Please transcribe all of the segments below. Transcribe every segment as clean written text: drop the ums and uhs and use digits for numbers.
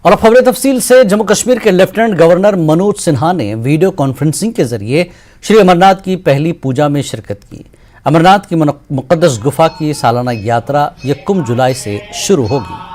और अब खबरें तफसील से। जम्मू कश्मीर के लेफ्टिनेंट गवर्नर मनोज सिन्हा ने वीडियो कॉन्फ्रेंसिंग के जरिए श्री अमरनाथ की पहली पूजा में शिरकत की। अमरनाथ की मुक़द्दस गुफा की सालाना यात्रा 1 जुलाई से शुरू होगी।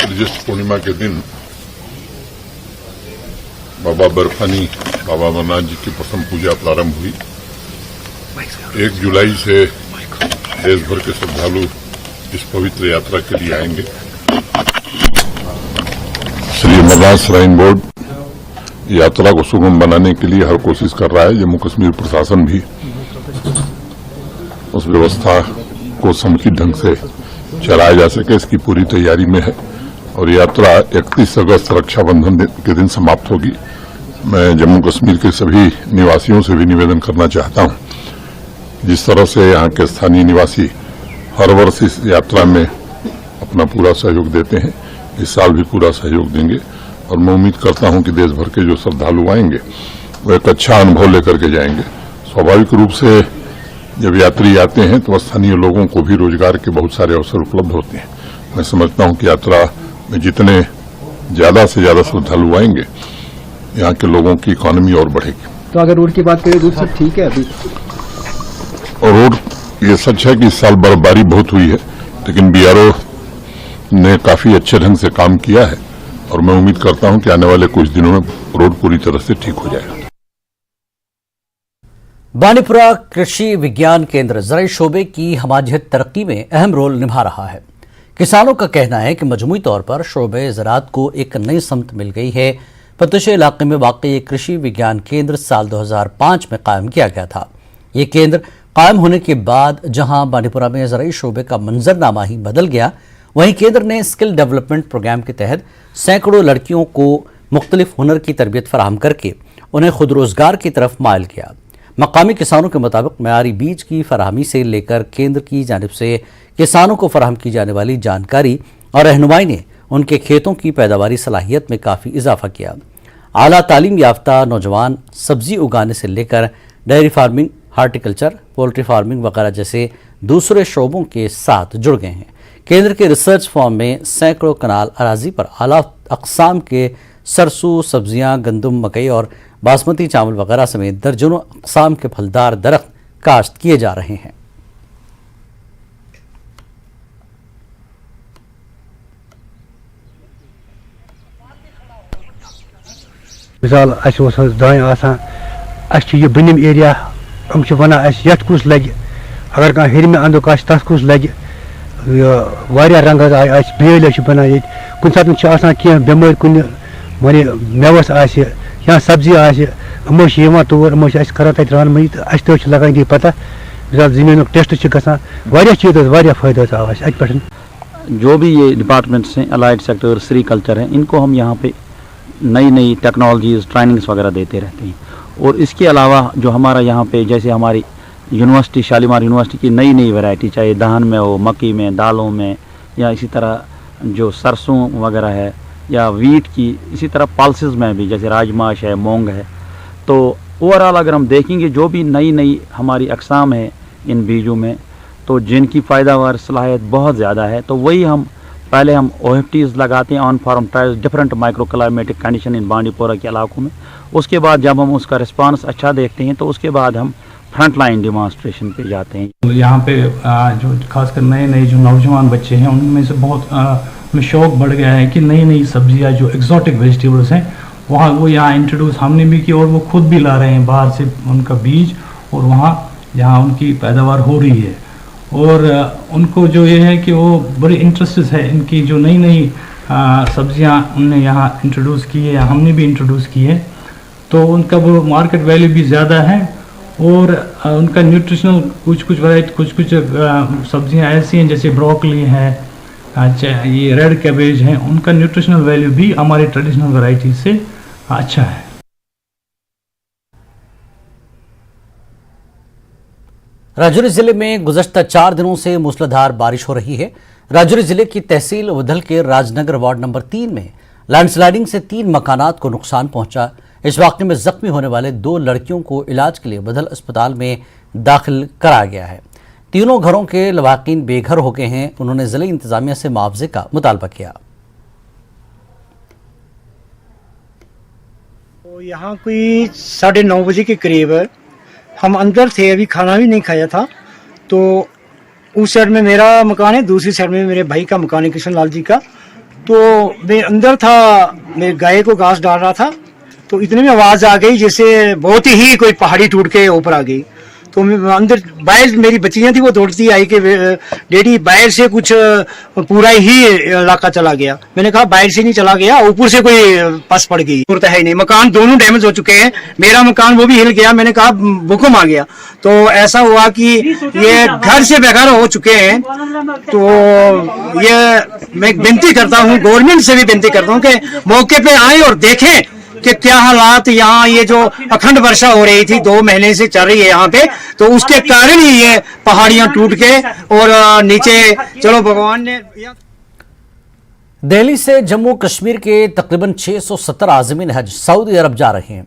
ज्येष्ठ पूर्णिमा के दिन बाबा बर्फानी बाबा अमरनाथ जी की प्रथम पूजा प्रारंभ हुई। 1 जुलाई से देश भर के श्रद्धालु इस पवित्र यात्रा के लिए आएंगे। श्री अमरनाथ श्राइन बोर्ड यात्रा को सुगम बनाने के लिए हर कोशिश कर रहा है। जम्मू कश्मीर प्रशासन भी उस व्यवस्था को समुचित ढंग से चलाया जा सके इसकी पूरी तैयारी में है और यात्रा 31 अगस्त रक्षाबंधन के दिन समाप्त होगी। मैं जम्मू कश्मीर के सभी निवासियों से भी निवेदन करना चाहता हूं, जिस तरह से यहाँ के स्थानीय निवासी हर वर्ष इस यात्रा में अपना पूरा सहयोग देते हैं, इस साल भी पूरा सहयोग देंगे और मैं उम्मीद करता हूं कि देश भर के जो श्रद्धालु आएंगे वो एक अच्छा अनुभव लेकर के जाएंगे। स्वाभाविक रूप से जब यात्री आते हैं तो स्थानीय लोगों को भी रोजगार के बहुत सारे अवसर उपलब्ध होते हैं। मैं समझता हूं कि यात्रा में जितने ज्यादा से ज्यादा श्रद्धालु आएंगे यहाँ के लोगों की इकोनॉमी और बढ़ेगी। तो अगर रोड की बात करें, रोड सब ठीक है अभी? और रोड ये सच है कि इस साल बर्फबारी बहुत हुई है, लेकिन बीआरओ ने काफी अच्छे ढंग से काम किया है और मैं उम्मीद करता हूं कि आने वाले कुछ दिनों में रोड पूरी तरह से ठीक हो जाएगा। बानीपुरा कृषि विज्ञान केंद्र ज़राई शोबे की हमाजियत तरक्की में अहम रोल निभा रहा है। किसानों का कहना है कि मजमूई तौर पर शोबे ज़राअत को एक नई समत मिल गई है। पतुशे इलाके में वाक़ई ये कृषि विज्ञान केंद्र साल 2005 में कायम किया गया था। ये केंद्र कायम होने के बाद जहां बानीपुरा में ज़राई शोबे का मंजरनामा ही बदल गया, वहीं केंद्र ने स्किल डेवलपमेंट प्रोग्राम के तहत सैकड़ों लड़कियों को मुख्तलिफ हुनर की तरबियत फराहम करके उन्हें खुद रोजगार की तरफ मायल किया। मकामी किसानों के मुताबिक मयारी बीज की फराहमी से लेकर केंद्र की जानिब से किसानों को फराहम की जाने वाली जानकारी और रहनुमाई ने उनके खेतों की पैदावारी सलाहियत में काफ़ी इजाफा किया। आला तालीम याफ्ता नौजवान सब्जी उगाने से लेकर dairy farming, horticulture, poultry farming वगैरह जैसे दूसरे शोबों के साथ जुड़ गए हैं। केंद्र के रिसर्च फॉर्म में सैकड़ों कनाल अराजी पर आला अक़साम के सरसों, सब्जियां, गंदम, मकई और बासमती चावल वगैरह समेत दर्जनों अक़साम के फलदार दरख्त काश्त किए जा रहे हैं। मिसाल दाएं बनिम एरिया हम यथ कुछ लगे, अगर कह हिरमे अंदो तथ कुछ लगे, रंग बेल बना ये कुछ सात कह बेमार कुन माने मेवस या सब्जी आमो तौर कर रान मई तो लगान ये पता मिसाल जमीन टेस्ट गा चीज फायदा आव पे। जो भी ये डिपार्टमेंट्स हैं, अलाइड सेक्टर, सेरीकल्चर हैं, इनको हम यहाँ पे नई नई टेक्नोलॉजीज़, ट्रेनिंग्स वगैरह देते रहते हैं। और इसके अलावा जो हमारा यहाँ पे जैसे हमारी यूनिवर्सिटी, शालीमार यूनिवर्सिटी की नई नई वैरायटी, चाहे धान में हो, मक्की में, दालों में, या इसी तरह जो सरसों वगैरह है या वीट की, इसी तरह पल्सेस में भी जैसे राजमाश है, मूंग है। तो ओवरऑल अगर हम देखेंगे जो भी नई नई हमारी अक़साम है इन बीजों में, तो जिनकी पैदावार सलाहियत बहुत ज़्यादा है, तो वही हम पहले हम OFTs लगाते हैं, on farm trials, different micro climatic condition in Bandipora के इलाकों में। उसके बाद जब हम उसका रिस्पांस अच्छा देखते हैं तो उसके बाद हम फ्रंट लाइन डेमोन्स्ट्रेशन पे जाते हैं। यहाँ पे जो खासकर नए नए जो नौजवान बच्चे हैं उनमें से बहुत में शौक बढ़ गया है कि नई नई सब्जियाँ जो एक्जॉटिक वेजिटेबल्स हैं वहाँ वो यहाँ इंट्रोड्यूस हमने भी की और वो खुद भी ला रहे हैं बाहर से उनका बीज, और वहाँ यहाँ उनकी पैदावार हो रही है। और उनको जो ये है कि वो बड़ी इंटरेस्ट है इनकी जो नई नई सब्जियां उनने यहाँ इंट्रोड्यूस की है या हमने भी इंट्रोड्यूस की है, तो उनका वो मार्केट वैल्यू भी ज़्यादा है। और उनका न्यूट्रिशनल कुछ वैरायटी, कुछ सब्जियां ऐसी हैं जैसे ब्रोकली है, ये रेड कैबेज है, उनका न्यूट्रिशनल वैल्यू भी हमारी ट्रेडिशनल वैरायटी से अच्छा है। राजौरी जिले में गुज़श्ता 4 दिनों से मूसलाधार बारिश हो रही है। राजौरी जिले की तहसील उधल के राजनगर वार्ड नंबर 3 में लैंडस्लाइडिंग से 3 मकानात को नुकसान पहुंचा। इस वाक़े में जख्मी होने वाले 2 लड़कियों को इलाज के लिए बदल अस्पताल में दाखिल कराया गया है। तीनों घरों के लवाकिन बेघर हो गए हैं। उन्होंने जिले इंतजामिया से मुआवजे का मुतालबा किया। तो यहाँ कोई 9:30 बजे के करीब हम अंदर थे, अभी खाना भी नहीं खाया था। तो उस साइड में मेरा मकान है, दूसरी साइड में मेरे भाई का मकान है कृष्ण लाल जी का। तो मैं अंदर था, मैं गाय को घास डाल रहा था, तो इतने में आवाज़ आ गई जैसे बहुत ही कोई पहाड़ी टूट के ऊपर आ गई। तो मैं अंदर, बाहर मेरी बच्चियां थी, वो दौड़ती आई कि डैडी बाहर से कुछ पूरा ही इलाका चला गया। मैंने कहा बाहर से नहीं चला गया, ऊपर से कोई पस पड़ गई। तो है ही नहीं, मकान दोनों डैमेज हो चुके हैं। मेरा मकान वो भी हिल गया। मैंने कहा भूकंप आ गया। तो ऐसा हुआ कि ये घर से बेघर हो चुके हैं। तो ये मैं विनती करता हूँ, गवर्नमेंट से भी विनती करता हूँ कि मौके पे आए और देखें कि क्या हालात यहाँ, ये जो अखंड वर्षा हो रही थी 2 महीने से चल रही है यहाँ पे, तो उसके कारण ही ये पहाड़ियां टूट के और नीचे, चलो भगवान ने। दिल्ली से जम्मू कश्मीर के तकरीबन 670 आज़मीन हज सऊदी अरब जा रहे हैं।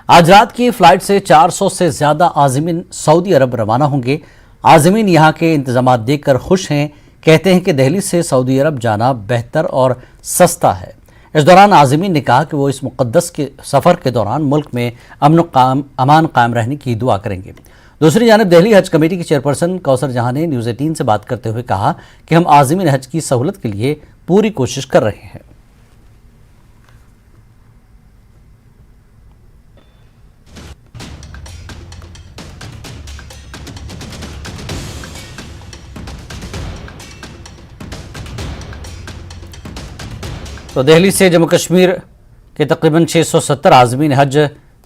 आज रात की फ्लाइट से 400 से ज्यादा आज़मीन सऊदी अरब रवाना होंगे। आज़मीन यहाँ के इंतजाम देखकर खुश हैं। कहते हैं कि दिल्ली से सऊदी अरब जाना बेहतर और सस्ता है। इस दौरान आज़मीन ने कहा कि वो इस मुक़द्दस के सफ़र के दौरान मुल्क में अमान कायम रहने की दुआ करेंगे। दूसरी जानब दिल्ली हज कमेटी की चेयरपर्सन कौसर जहां ने न्यूज़ 18 से बात करते हुए कहा कि हम आज़मीन हज की सहूलत के लिए पूरी कोशिश कर रहे हैं। तो दिल्ली से जम्मू कश्मीर के तकरीबन 670 आज़मीन हज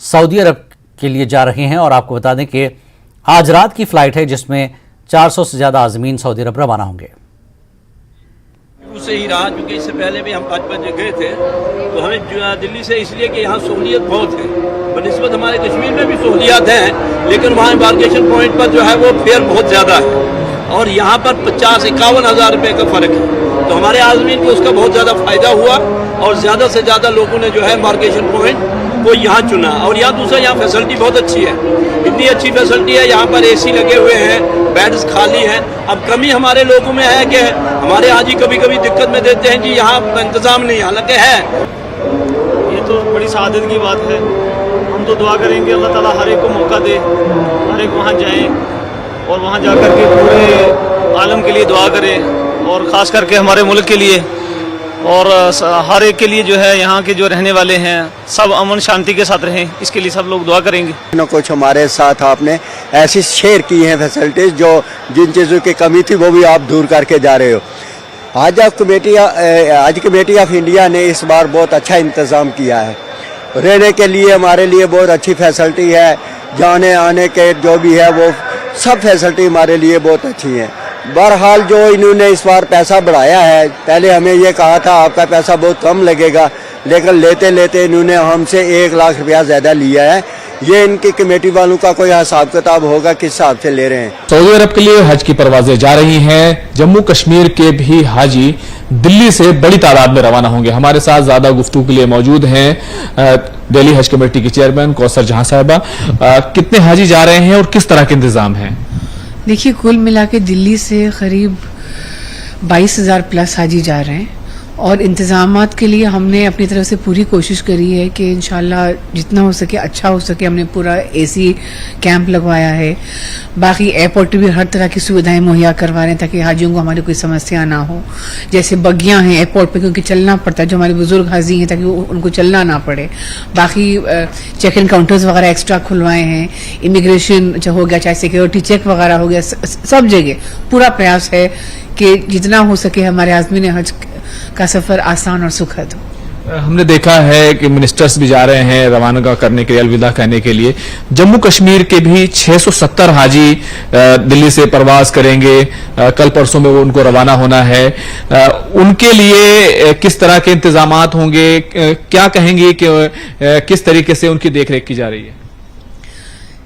सऊदी अरब के लिए जा रहे हैं और आपको बता दें कि आज रात की फ़्लाइट है जिसमें 400 से ज़्यादा आज़मीन सऊदी अरब रवाना होंगे। से ही रहा, क्योंकि इससे पहले भी हम 5 बजे गए थे। तो हमें दिल्ली से इसलिए कि यहाँ सहूलियत बहुत है, बनिस्बत हमारे कश्मीर में भी सहूलियात हैं, लेकिन वहाँ एम्बार्केशन पॉइंट पर जो है वो फेयर बहुत ज़्यादा है और यहाँ पर 50-51 हज़ार रुपये का फ़र्क है। तो हमारे आज़मीन को उसका बहुत ज़्यादा फ़ायदा हुआ और ज़्यादा से ज़्यादा लोगों ने जो है मार्केशन पॉइंट को यहाँ चुना। और यहाँ दूसरा, यहाँ फैसिलिटी बहुत अच्छी है, इतनी अच्छी फैसिलिटी है, यहाँ पर AC लगे हुए हैं, बेड्स खाली हैं। अब कमी हमारे लोगों में है कि हमारे हाजी कभी कभी दिक्कत में देते हैं कि यहाँ इंतज़ाम नहीं, हालांकि है। ये तो बड़ी सआदत की बात है। हम तो दुआ करेंगे अल्लाह ताला हर एक को मौका दे, हर एक वहाँ जाएँ और वहाँ जा कर के पूरे आलम के लिए दुआ करें और ख़ास करके हमारे मुल्क के लिए और हर एक के लिए जो है यहाँ के जो रहने वाले हैं सब अमन शांति के साथ रहें, इसके लिए सब लोग दुआ करेंगे। कुछ हमारे साथ आपने ऐसी शेयर की हैं फैसिलिटीज़ जो जिन चीज़ों की कमी थी वो भी आप दूर करके जा रहे हो। हज कमेटी ऑफ इंडिया ने इस बार बहुत अच्छा इंतज़ाम किया है। रहने के लिए हमारे लिए बहुत अच्छी फैसिलिटी है, जाने आने के जो भी है वो सब फैसिलिटी हमारे लिए बहुत अच्छी हैं। बहरहाल जो इन्होंने इस बार पैसा बढ़ाया है, पहले हमें ये कहा था आपका पैसा बहुत कम लगेगा, लेकिन लेते लेते इन्होंने हमसे 1 लाख रुपया ज़्यादा लिया है। ये इनकी कमेटी वालों का कोई हिसाब किताब होगा किस हिसाब से ले रहे हैं। सऊदी अरब के लिए हज की परवाजें जा रही हैं। जम्मू कश्मीर के भी हाजी दिल्ली से बड़ी तादाद में रवाना होंगे। हमारे साथ ज्यादा गुफ्तगू के लिए मौजूद हैं दिल्ली हज कमेटी की चेयरमैन कौसर जहां साहिबा। कितने हाजी जा रहे हैं और किस तरह के इंतजाम हैं? देखिए, कुल मिला के दिल्ली से करीब 22,000 प्लस हाजी जा रहे हैं और इंतज़ामात के लिए हमने अपनी तरफ से पूरी कोशिश करी है कि इंशाल्लाह जितना हो सके अच्छा हो सके। हमने पूरा AC कैंप लगवाया है। बाकी एयरपोर्ट पे भी हर तरह की सुविधाएं मुहैया करवा रहे हैं ताकि हाजियों को हमारी कोई समस्या ना हो। जैसे बग्गियां हैं एयरपोर्ट पे, क्योंकि चलना पड़ता है, जो हमारे बुजुर्ग हाजी हैं, ताकि उनको चलना ना पड़े। बाकी चेक इन काउंटर्स वगैरह एक्स्ट्रा खुलवाए हैं। इमिग्रेशन हो गया, चाहे सिक्योरिटी चेक वगैरह हो गया, सब जगह पूरा प्रयास है कि जितना हो सके हमारे आज़मीन हज का सफर आसान और सुखद हो। हमने देखा है कि मिनिस्टर्स भी जा रहे हैं रवाना करने के लिए, अलविदा कहने के लिए। जम्मू कश्मीर के भी 670 हाजी दिल्ली से परवाज करेंगे। कल परसों में वो उनको रवाना होना है। उनके लिए किस तरह के इंतजामात होंगे, क्या कहेंगे कि किस तरीके से उनकी देखरेख की जा रही है?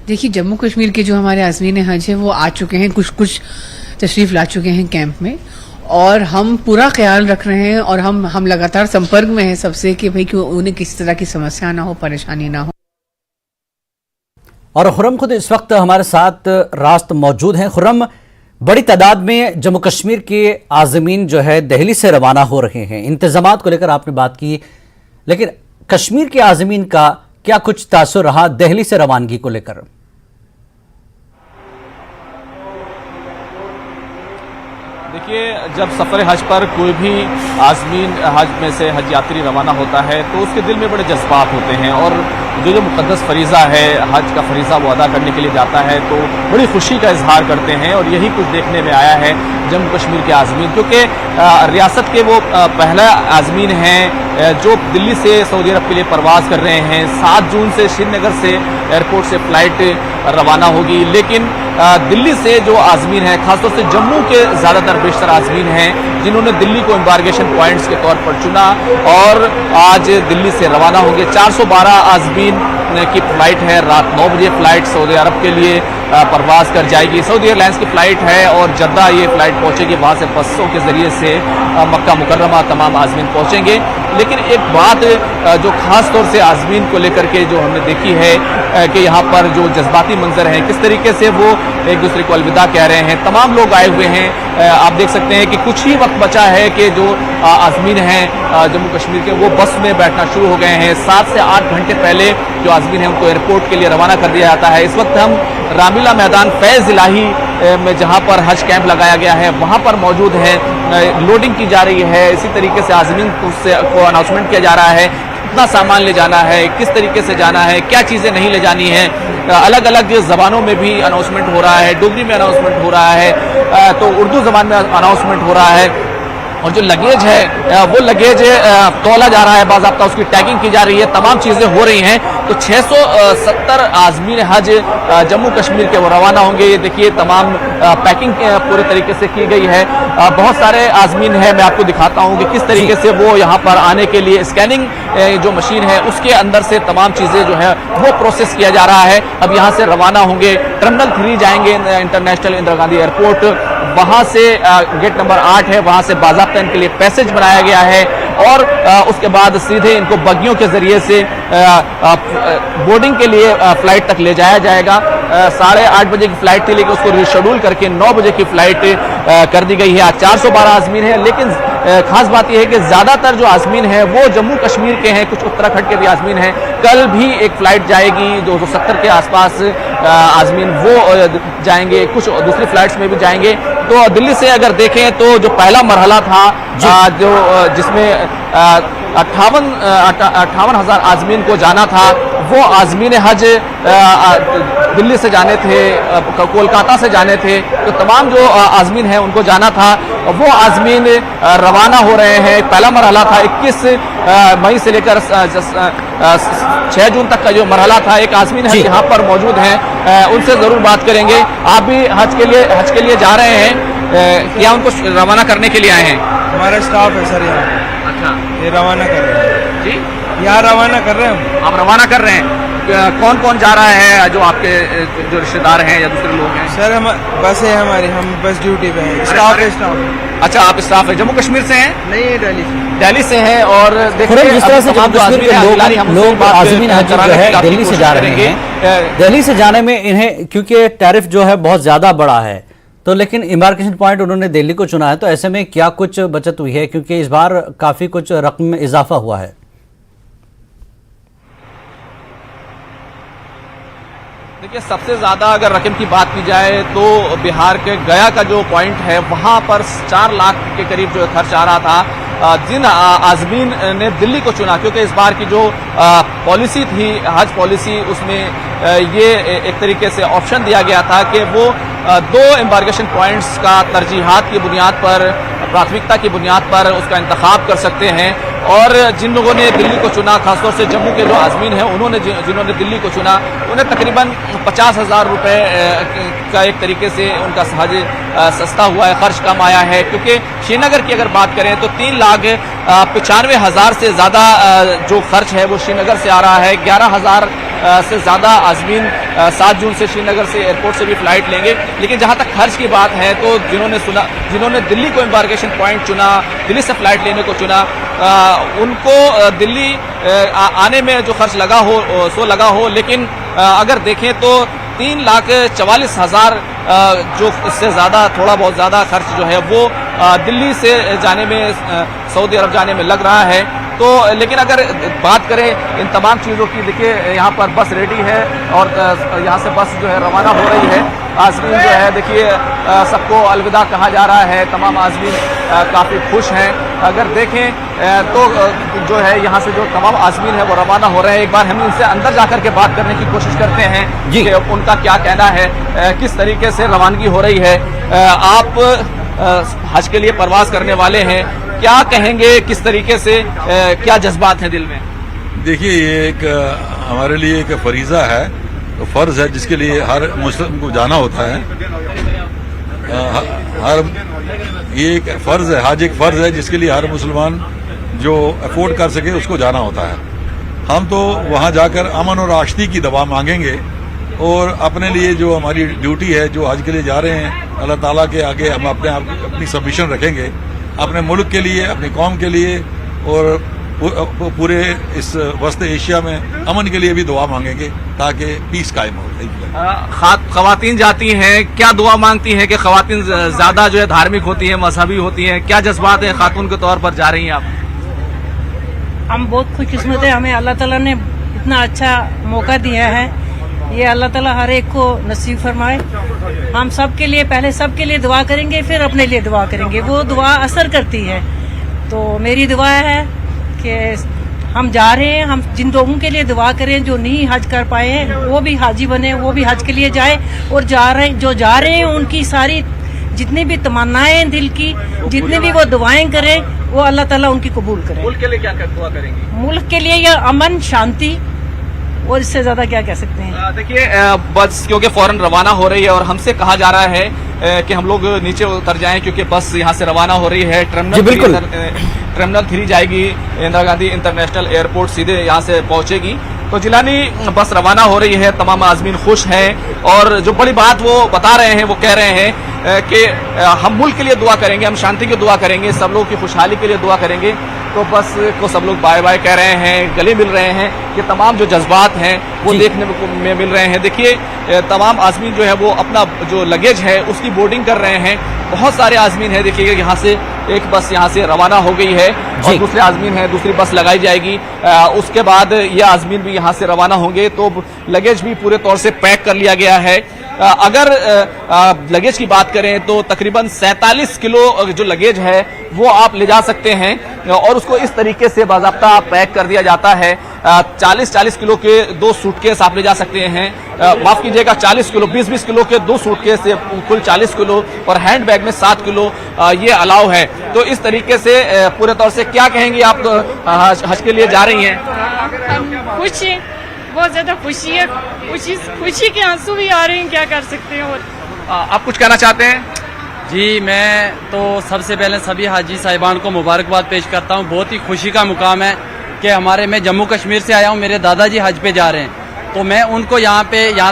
देखिए, जम्मू कश्मीर के जो हमारे आज़मीन हज है वो आ चुके हैं, कुछ तशरीफ ला चुके हैं कैंप में, और हम पूरा ख्याल रख रहे हैं और हम लगातार संपर्क में हैं सबसे कि भाई कि उन्हें किसी तरह की समस्या ना हो, परेशानी ना हो। और खुर्रम खुद इस वक्त हमारे साथ रास्त मौजूद हैं। खुर्रम, बड़ी तादाद में जम्मू कश्मीर के आज़मीन जो है दिल्ली से रवाना हो रहे हैं। इंतजामात को लेकर आपने बात की, लेकिन कश्मीर के आज़मीन का क्या कुछ तासुर रहा दिल्ली से रवानगी को लेकर? देखिए, जब सफ़र हज पर कोई भी आज़मीन हज में से हज यात्री रवाना होता है तो उसके दिल में बड़े जज्बात होते हैं, और जो मुक़द्दस फरीज़ा है, हज का फरीज़ा, वो अदा करने के लिए जाता है तो बड़ी खुशी का इजहार करते हैं। और यही कुछ देखने में आया है जम्मू कश्मीर के आज़मीन, क्योंकि रियासत के वो पहला आज़मीन हैं जो दिल्ली से सऊदी अरब के लिए परवाज़ कर रहे हैं। 7 जून से श्रीनगर से एयरपोर्ट से फ़्लाइट रवाना होगी, लेकिन दिल्ली से जो आज़मीन हैं, खासतौर से जम्मू के ज़्यादातर बेशतर आज़मीन हैं जिन्होंने दिल्ली को एम्बार्गेशन पॉइंट्स के तौर पर चुना और आज दिल्ली से रवाना होंगे। 412 आज़मीन की फ़्लाइट है, रात 9 बजे फ़्लाइट सऊदी अरब के लिए परवाज़ कर जाएगी। सऊदी एयरलाइंस की फ़्लाइट है और जद्दा ये फ़्लाइट पहुँचेगी, वहाँ से बसों के ज़रिए से मक्का मुकर्रमा तमाम आज़मीन पहुँचेंगे। लेकिन एक बात जो ख़ास तौर से आज़मीन को लेकर के जो हमने देखी है कि यहाँ पर जो जज्बाती मंजर हैं, किस तरीके से वो एक दूसरे को अलविदा कह रहे हैं। तमाम लोग आए हुए हैं, आप देख सकते हैं कि कुछ ही वक्त बचा है कि जो आज़मीन हैं जम्मू कश्मीर के, वो बस में बैठना शुरू हो गए हैं। 7 से 8 घंटे पहले जो आज़मीन हैं उनको एयरपोर्ट के लिए रवाना कर दिया जाता है। इस वक्त हम रामलीला मैदान फैज़ इलाही में, जहाँ पर हज कैंप लगाया गया है, वहाँ पर मौजूद हैं। लोडिंग की जा रही है, इसी तरीके से आज़मीन को अनाउंसमेंट किया जा रहा है कितना सामान ले जाना है, किस तरीके से जाना है, क्या चीज़ें नहीं ले जानी है। अलग अलग ज़बानों में भी अनाउंसमेंट हो रहा है, डोगरी में अनाउंसमेंट हो रहा है, तो उर्दू ज़बान में अनाउंसमेंट हो रहा है। और जो लगेज है वो लगेज तोला जा रहा है, बाज़ाब्ता उसकी टैगिंग की जा रही है, तमाम चीज़ें हो रही हैं। तो 670 आज़मीन हज जम्मू कश्मीर के वो रवाना होंगे। ये देखिए, तमाम पैकिंग पूरे तरीके से की गई है। बहुत सारे आज़मीन हैं, मैं आपको दिखाता हूँ कि किस तरीके से वो यहाँ पर आने के लिए स्कैनिंग जो मशीन है उसके अंदर से तमाम चीज़ें जो है वो प्रोसेस किया जा रहा है। अब यहाँ से रवाना होंगे, टर्मिनल 3 जाएंगे इंटरनेशनल इंदिरा गांधी एयरपोर्ट, वहाँ से गेट नंबर 8 है, वहाँ से बाज़ाब्ता इनके लिए पैसेज बनाया गया है और उसके बाद सीधे इनको बग्गियों के ज़रिए से बोर्डिंग के लिए फ़्लाइट तक ले जाया जाएगा। 8:30 बजे की फ़्लाइट थी, लेकिन उसको रिशेड्यूल करके 9 बजे की फ़्लाइट कर दी गई है। आज 412 आज़मीन है, लेकिन खास बात यह है कि ज़्यादातर जो आज़मीन हैं वो जम्मू कश्मीर के हैं, कुछ उत्तराखंड के भी आज़मीन हैं। कल भी एक फ़्लाइट जाएगी, 270 के आसपास आज़मीन वो जाएंगे, कुछ दूसरी फ़्लाइट्स में भी जाएंगे। तो दिल्ली से अगर देखें तो जो पहला मरहला था जो जिसमें 58,000 आज़मीन को जाना था, वो आज़मीन हज दिल्ली से जाने थे, कोलकाता से जाने थे, तो तमाम जो आज़मीन हैं उनको जाना था, वो आज़मीन रवाना हो रहे हैं। पहला मरहला था 21 मई से लेकर 6 जून तक का जो मरहला था। एक आज़मीन हज यहाँ पर मौजूद हैं, उनसे ज़रूर बात करेंगे। आप भी हज के लिए जा रहे हैं या उनको रवाना करने के लिए आए हैं? हमारा स्टाफ है सर यहाँ। अच्छा, ये रवाना कर रहे हैं जी, यहाँ रवाना कर रहे हैं। आप रवाना कर रहे हैं? कौन कौन जा रहा है, जो आपके जो रिश्तेदार हैं या दूसरे लोग हैं? सर हम बस है हमारी, हम बस ड्यूटी पे हैं, स्टाफ है स्टाफ। अच्छा, आप स्टाफ है, जम्मू कश्मीर से हैं? नहीं, दिल्ली से हैं। और देखिए, जिस तरह से जम्मू कश्मीर के लोग आज़मीन हज जो है दिल्ली से जा रहे हैं, दिल्ली से जाने में इन्हें क्योंकि टैरिफ जो है बहुत ज़्यादा बड़ा है, तो लेकिन इम्बार्केशन पॉइंट उन्होंने दिल्ली को चुना है, तो ऐसे में क्या कुछ बचत हुई है, क्योंकि इस बार काफ़ी कुछ रकम में इजाफा हुआ है? देखिए, सबसे ज़्यादा अगर रकम की बात की जाए तो बिहार के गया का जो पॉइंट है वहाँ पर 4 लाख के करीब जो खर्च आ रहा था। जिन आज़मीन ने दिल्ली को चुना, क्योंकि इस बार की जो पॉलिसी थी, हज पॉलिसी, उसमें ये एक तरीके से ऑप्शन दिया गया था कि वो 2 एम्बार्गेशन पॉइंट्स का तरजीहात की बुनियाद पर, प्राथमिकता की बुनियाद पर उसका इंतखाब कर सकते हैं। और जिन लोगों ने दिल्ली को चुना, खासतौर से जम्मू के जो आज़मीन हैं, उन्होंने जिन्होंने दिल्ली को चुना, उन्हें तकरीबन 50,000 रुपये का एक तरीके से उनका हज सस्ता हुआ है, खर्च कम आया है। क्योंकि श्रीनगर की अगर बात करें तो 3,95,000 से ज़्यादा जो खर्च है वो श्रीनगर से आ रहा है। 11,000 से ज़्यादा आज़मीन 7 जून से श्रीनगर से एयरपोर्ट से भी फ़्लाइट लेंगे। लेकिन जहाँ तक खर्च की बात है तो जिन्होंने दिल्ली को एम्बार्केशन पॉइंट चुना, दिल्ली से फ़्लाइट लेने को चुना, उनको दिल्ली आने में जो खर्च लगा हो सो लगा हो, लेकिन अगर देखें तो 3,44,000 जो इससे ज़्यादा थोड़ा बहुत ज़्यादा खर्च जो है वो दिल्ली से जाने में, सऊदी अरब जाने में लग रहा है। तो लेकिन अगर बात करें इन तमाम चीज़ों की, देखिए यहाँ पर बस रेडी है और यहाँ से बस जो है रवाना हो रही है। आज़मीन जो है देखिए सबको अलविदा कहा जा रहा है, तमाम आज़मीन काफ़ी खुश हैं। अगर देखें तो जो है यहाँ से जो तमाम आज़मीन है वो रवाना हो रहे हैं। एक बार हम इनसे अंदर जाकर के बात करने की कोशिश करते हैं कि उनका क्या कहना है, किस तरीके से रवानगी हो रही है। आप हज के लिए परवास करने वाले हैं, क्या कहेंगे, किस तरीके से, क्या जज्बात हैं दिल में? देखिए ये एक हमारे लिए एक फरीज़ा है, तो फ़र्ज़ है जिसके लिए हर मुस्लिम को जाना होता है। ये एक फ़र्ज़ है, हज एक फ़र्ज़ है जिसके लिए हर मुसलमान जो अफोर्ड कर सके उसको जाना होता है। हम तो वहाँ जाकर अमन और आश्ती की दुआ मांगेंगे और अपने लिए जो हमारी ड्यूटी है, जो हज के लिए जा रहे हैं, अल्लाह ताला के आगे हम अपनी सबमिशन रखेंगे, अपने मुल्क के लिए, अपनी कौम के लिए और पूरे इस वस्त एशिया में अमन के लिए भी दुआ मांगेंगे ताकि पीस कायम हो। ख़वातीन जाती हैं, क्या दुआ मांगती हैं कि ख़वातीन ज़्यादा जो है धार्मिक होती हैं, मजहबी होती हैं, क्या जज्बात हैं खातून के तौर पर जा रही हैं आप? हम बहुत खुशकिस्मत है, हमें अल्लाह ताला ने इतना अच्छा मौका दिया है। ये अल्लाह ताला हर एक को नसीब फरमाए। हम सब के लिए, पहले सब के लिए दुआ करेंगे, फिर अपने लिए दुआ करेंगे, वो दुआ असर करती है। तो मेरी दुआ है कि हम जा रहे हैं, हम जिन लोगों के लिए दुआ करें जो नहीं हज कर पाए हैं वो भी हाजी बने, वो भी हज के लिए जाए, और जो जा रहे हैं उनकी सारी जितनी भी तमन्नाएं दिल की, जितनी भी वो दुआएं करें, वो अल्लाह ताला उनकी कबूल करे। मुल्क के लिए क्या दुआ करेंगे? मुल्क के लिए या अमन, शांति, और इससे ज्यादा क्या कह सकते हैं। देखिए बस क्योंकि फौरन रवाना हो रही है और हमसे कहा जा रहा है कि हम लोग नीचे उतर जाएं क्योंकि बस यहाँ से रवाना हो रही है। टर्मिनल 3 जाएगी, इंदिरा गांधी इंटरनेशनल एयरपोर्ट सीधे यहाँ से पहुंचेगी। तो जिलानी बस रवाना हो रही है, तमाम आज़मीन खुश हैं और जो बड़ी बात वो बता रहे हैं, वो कह रहे हैं कि हम मुल्क के लिए दुआ करेंगे, हम शांति की दुआ करेंगे, सब लोग की खुशहाली के लिए दुआ करेंगे। तो बस को सब लोग बाय बाय कह रहे हैं, गले मिल रहे हैं कि तमाम जो जज्बात हैं वो देखने में मिल रहे हैं। देखिए तमाम आज़मीन जो है वो अपना जो लगेज है उसकी बोर्डिंग कर रहे हैं। बहुत सारे आज़मीन हैं, देखिए यहाँ से एक बस यहाँ से रवाना हो गई है और दूसरे आज़मीन है, दूसरी बस लगाई जाएगी। उसके बाद ये आज़मीन भी यहाँ से रवाना होंगे। तो लगेज भी पूरे तौर से पैक कर लिया गया है। अगर लगेज की बात करें तो तकरीबन 47 किलो जो लगेज है वो आप ले जा सकते हैं और उसको इस तरीके से बाज़ाब्ता पैक कर दिया जाता है। 40 किलो के 2 सूटकेस आप ले जा सकते हैं, माफ कीजिएगा 40 किलो, 20 किलो के 2 सूटकेस से कुल 40 किलो और हैंड बैग में 7 किलो ये अलाउ है। तो इस तरीके से पूरे तौर से क्या कहेंगे आप, हज के लिए जा रही हैं? खुशी, बहुत ज्यादा खुशी है, खुशी के आंसू भी आ रहे हैं, क्या कर सकते हैं। और आप कुछ कहना चाहते हैं? जी, मैं तो सबसे पहले सभी हाजी साहिबान को मुबारकबाद पेश करता हूँ। बहुत ही खुशी का मुकाम है कि मैं जम्मू कश्मीर से आया हूँ, मेरे दादाजी हज पे जा रहे हैं, तो मैं उनको यहाँ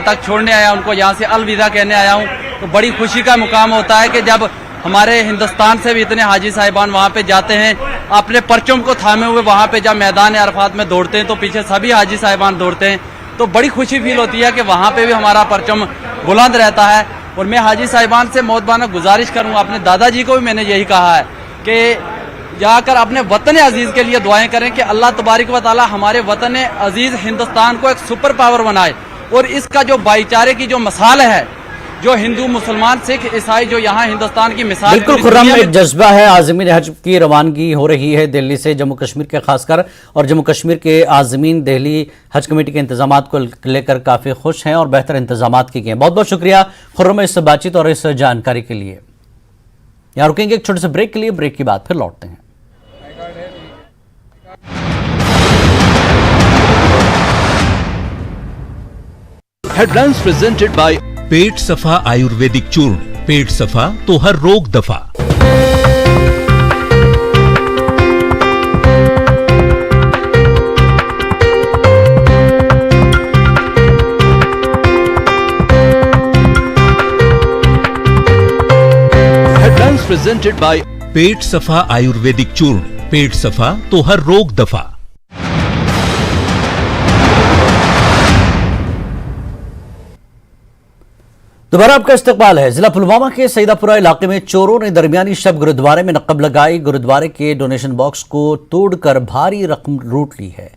तक छोड़ने आया, उनको यहाँ से अलविदा कहने आया हूँ। तो बड़ी खुशी का मुकाम होता है कि जब हमारे हिंदुस्तान से भी इतने हाजी साहिबान वहाँ पे जाते हैं, अपने परचम को थामे हुए वहाँ पे जब मैदान अरफात में दौड़ते हैं तो पीछे सभी हाजी साहिबान दौड़ते हैं, तो बड़ी खुशी फील होती है कि वहाँ पे भी हमारा परचम बुलंद रहता है। और मैं हाजी साहिबान से मौतबाना गुजारिश करूँगा, अपने दादाजी को भी मैंने यही कहा है कि जाकर अपने वतन अजीज़ के लिए दुआएं करें कि अल्लाह तबारक व तआला हमारे वतन अजीज़ हिंदुस्तान को एक सुपर पावर बनाए और इसका जो भाईचारे की जो मिसाल है, जो हिंदू मुसलमान सिख ईसाई जो यहाँ हिंदुस्तान की मिसाल, बिल्कुल खुर्रम एक जज्बा है। आज़मीन हज की रवानगी हो रही है दिल्ली से जम्मू कश्मीर के खासकर, और जम्मू कश्मीर के आज़मीन दिल्ली हज कमेटी के इंतजामात को लेकर काफ़ी खुश हैं और बेहतर इंतजामात किए गए हैं। बहुत बहुत शुक्रिया खुर्रम इस बातचीत और इस जानकारी के लिए। यहाँ रुकेंगे एक छोटे से ब्रेक के लिए, ब्रेक के बाद फिर लौटते हैं। हेडलाइंस प्रेजेंटेड बाय पेट सफा आयुर्वेदिक चूर्ण, पेट सफा तो हर रोग दफा। प्रेजेंटेड बाय पेट सफा आयुर्वेदिक चूर्ण। पेट सफा तो हर रोग दफा। दोबारा आपका इस्तकबाल है। जिला पुलवामा के सईदापुरा इलाके में चोरों ने दरमियानी शब गुरुद्वारे में नकब लगाई। गुरुद्वारे के डोनेशन बॉक्स को तोड़कर भारी रकम लूट ली है।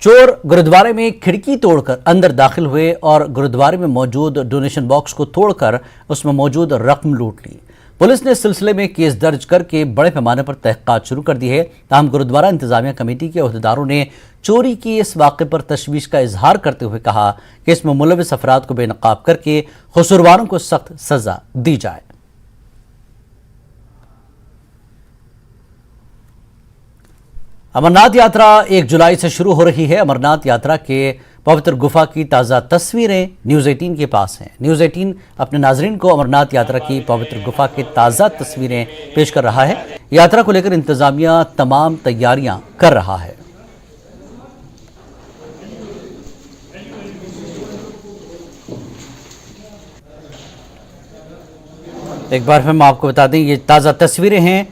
चोर गुरुद्वारे में खिड़की तोड़कर अंदर दाखिल हुए और गुरुद्वारे में मौजूद डोनेशन बॉक्स को तोड़कर उसमें मौजूद रकम लूट ली। पुलिस ने इस सिलसिले में केस दर्ज करके बड़े पैमाने पर तहकीकात शुरू कर दी है। ताहम गुरुद्वारा इंतजामिया कमेटी के अहदेदारों ने चोरी की इस वाक़े पर तशवीश का इजहार करते हुए कहा कि इसमें मुलविस अफराद को बेनकाब करके कसूरवारों को सख्त सजा दी जाए। अमरनाथ यात्रा 1 जुलाई से शुरू हो रही है। अमरनाथ यात्रा के पवित्र गुफा की ताज़ा तस्वीरें न्यूज़ 18 के पास हैं। न्यूज़ 18 अपने नाजरीन को अमरनाथ यात्रा की पवित्र गुफा की ताज़ा तस्वीरें पेश कर रहा है। यात्रा को लेकर इंतजामिया तमाम तैयारियां कर रहा है। एक बार फिर हम आपको बता दें, ये ताज़ा तस्वीरें हैं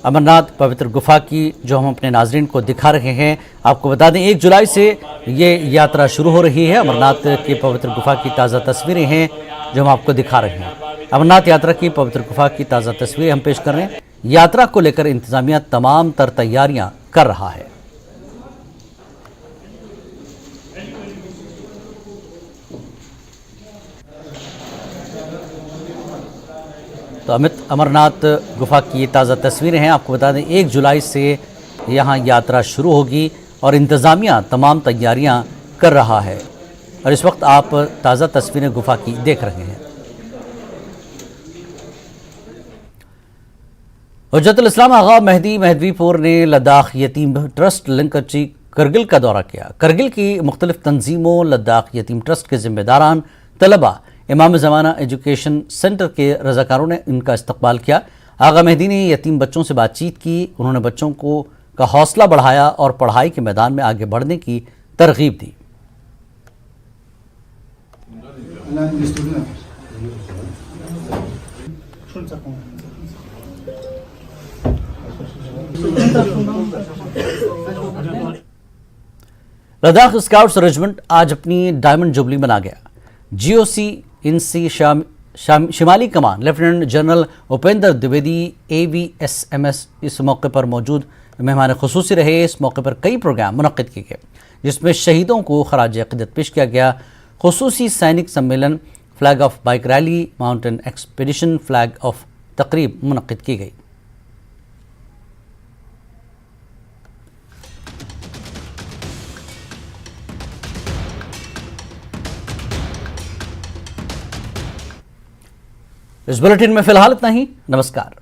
अमरनाथ पवित्र गुफा की जो हम अपने नाजरीन को दिखा रहे हैं। आपको बता दें 1 जुलाई से ये यात्रा शुरू हो रही है। अमरनाथ की पवित्र गुफा की ताज़ा तस्वीरें हैं जो हम आपको दिखा रहे हैं। अमरनाथ यात्रा की पवित्र गुफा की ताज़ा तस्वीरें हम पेश कर रहे हैं। यात्रा को लेकर इंतजामिया तमाम तर तैयारियां कर रहा है। तो अमरनाथ गुफा की ताज़ा तस्वीरें हैं। आपको बता दें 1 जुलाई से यहाँ यात्रा शुरू होगी और इंतज़ामिया तमाम तैयारियां कर रहा है। और इस वक्त आप ताज़ा तस्वीरें गुफा की देख रहे हैं। हुज्जतुल इस्लाम आगा मेहदी मेहदवीपुर ने लद्दाख यतीम ट्रस्ट लिंकची करगिल का दौरा किया। करगिल की मुख्तलिफ तंजीमों, लद्दाख यतीम ट्रस्ट के जिम्मेदारान, तलबा, इमाम ज़माना एजुकेशन सेंटर के रज़ाकारों ने इनका इस्तकबाल किया। आगा मेहदी ने यतीम बच्चों से बातचीत की। उन्होंने बच्चों का हौसला बढ़ाया और पढ़ाई के मैदान में आगे बढ़ने की तरगीब दी। लद्दाख स्काउट्स रेजिमेंट आज अपनी डायमंड जुबली मना गया। जीओसी इनसी शिमाली कमान lieutenant general Upendra Dwivedi AVSMS इस मौके पर मौजूद मेहमान खुसूसी रहे। इस मौके पर कई प्रोग्राम मुनक्किद किए गए जिसमें शहीदों को खराज अक़ीदत पेश किया गया। खुसूसी सैनिक सम्मेलन, flag of bike rally, mountain expedition, flag of तकरीब मुनक्किद की गई। इस बुलेटिन में फिलहाल इतना ही। नमस्कार।